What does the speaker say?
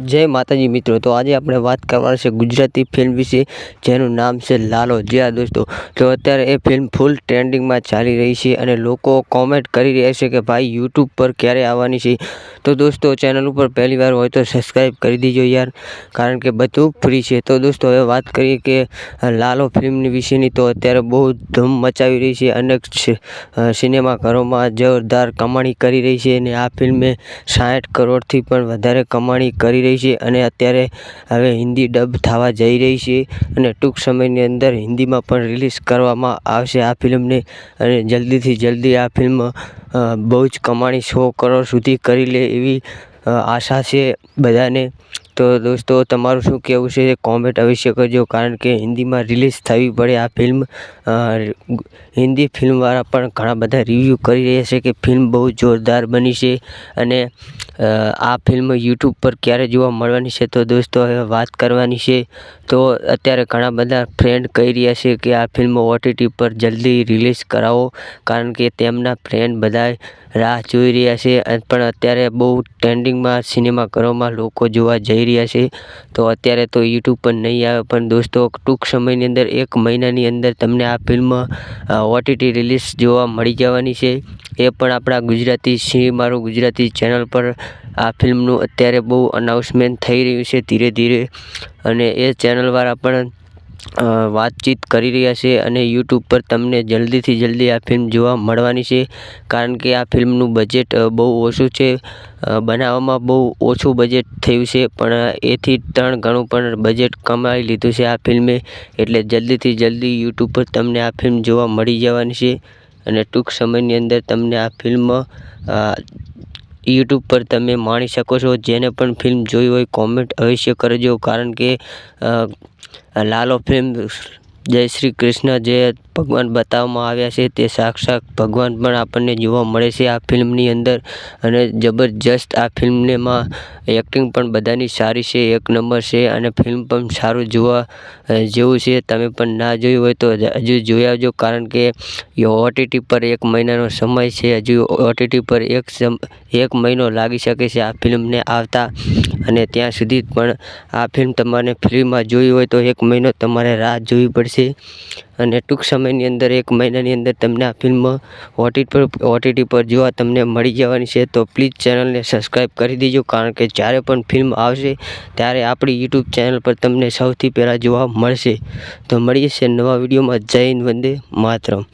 જય માતાજી મિત્રો, તો આજે આપણે વાત કરવાની છે ગુજરાતી ફિલ્મ વિશે, જેનું નામ છે લાલો। જી હા દોસ્તો, તો અત્યારે એ ફિલ્મ ફૂલ ટ્રેન્ડિંગમાં ચાલી રહી છે અને લોકો કોમેન્ટ કરી રહ્યા છે કે ભાઈ યુટ્યુબ પર ક્યારે આવવાની છે। તો દોસ્તો, ચેનલ ઉપર પહેલી વાર હોય તો સબસ્ક્રાઈબ કરી દીજો યાર, કારણ કે બધું ફ્રી છે। તો દોસ્તો, હવે વાત કરીએ કે લાલો ફિલ્મની વિશેની, તો અત્યારે બહુ ધૂમ મચાવી રહી છે। અનેક સિનેમાઘરોમાં જોરદાર કમાણી કરી રહી છે અને આ ફિલ્મે 60 કરોડથી પણ વધારે કમાણી કરી રહી છે અને અત્યારે હવે હિન્દી ડબ થવા જઈ રહી છે અને ટૂંક સમયની અંદર હિન્દીમાં પણ રિલીઝ કરવામાં આવશે આ ફિલ્મને। અને જલ્દીથી જલ્દી આ ફિલ્મ બહુ જ કમાણી 100 કરોડ સુધી કરી લે એવી આશા છે બધાને। તો દોસ્તો, તમારું શું કહેવું છે કોમેન્ટ અવશ્ય કરજો, કારણ કે હિન્દીમાં રિલીઝ થવી પડે આ ફિલ્મ। હિન્દી ફિલ્મવાળા પણ ઘણા બધા રિવ્યૂ કરી રહ્યા છે કે ફિલ્મ બહુ જોરદાર બની છે અને આ ફિલ્મ યુટ્યુબ પર ક્યારે જોવા મળવાની છે। તો દોસ્તો, હવે વાત કરવાની છે, તો અત્યારે ઘણા બધા ફ્રેન્ડ કહી રહ્યા છે કે આ ફિલ્મ OTT પર જલ્દી રિલીઝ કરાવો, કારણ કે તેમના ફ્રેન્ડ બધા રાહ જોઈ રહ્યા છે। પણ અત્યારે બહુ ટ્રેન્ડિંગમાં સિનેમાઘરોમાં લોકો જોવા જઈ રહ્યા છે, તો અત્યારે તો યુટ્યુબ પર નહીં આવે, પણ દોસ્તો ટૂંક સમયની અંદર 1 મહિનાની અંદર તમને આ ફિલ્મ OTT રિલીઝ જોવા મળી જવાની છે। એ પણ આપણા ગુજરાતી મારું ગુજરાતી ચેનલ પર આ ફિલ્મનું અત્યારે બહુ અનાઉન્સમેન્ટ થઈ રહ્યું છે ધીરે ધીરે, અને એ ચેનલવાળા પણ વાતચીત કરી રહ્યા છે અને યુટ્યુબ પર તમને જલ્દીથી જલ્દી આ ફિલ્મ જોવા મળવાની છે, કારણ કે આ ફિલ્મનું બજેટ બહુ ઓછું છે। બનાવવામાં બહુ ઓછું બજેટ થયું છે, પણ એથી 3 ગણું પણ બજેટ કમાઈ લીધું છે આ ફિલ્મે, એટલે જલ્દીથી જલ્દી યુટ્યુબ પર તમને આ ફિલ્મ જોવા મળી જવાની છે અને ટૂંક સમયની અંદર તમને આ ફિલ્મ યુટ્યુબ પર તમે માણી શકો છો। જેને પણ ફિલ્મ જોઈ હોય કોમેન્ટ અવશ્ય કરજો, કારણ કે લાલો ફિલ્મ જય શ્રી કૃષ્ણ જે ભગવાન બતાવવામાં આવ્યા છે તે સાક્ષાત ભગવાન પણ આપણને જોવા મળે છે આ ફિલ્મની અંદર, અને જબરજસ્ત આ ફિલ્મમાં એક્ટિંગ પણ બધાની સારી છે, 1 નંબર છે, અને ફિલ્મ પણ સારું જોવા જેવું છે। તમે પણ ના જોયું હોય તો હજુ જોઈ આવજો, કારણ કે OTT પર 1 મહિનાનો સમય છે, હજુ OTT પર 1 મહિનો લાગી શકે છે આ ફિલ્મને આવતા, અને ત્યાં સુધી પણ આ ફિલ્મ તમારે ફ્રીમાં જોઈ હોય તો 1 મહિનો તમારે રાહ જોવી પડશે, અને ટૂંક સમયની અંદર 1 મહિનાની અંદર તમને આ ફિલ્મ OTT પર જોવા તમને મળી જવાની છે। તો પ્લીઝ ચેનલને સબસ્ક્રાઈબ કરી દેજો, કારણ કે જ્યારે પણ ફિલ્મ આવશે ત્યારે આપણી યુટ્યુબ ચેનલ પર તમને સૌથી પહેલાં જોવા મળશે। તો મળીએ છીએ નવા વિડીયોમાં। જય હિન્દ, વંદે માતરમ।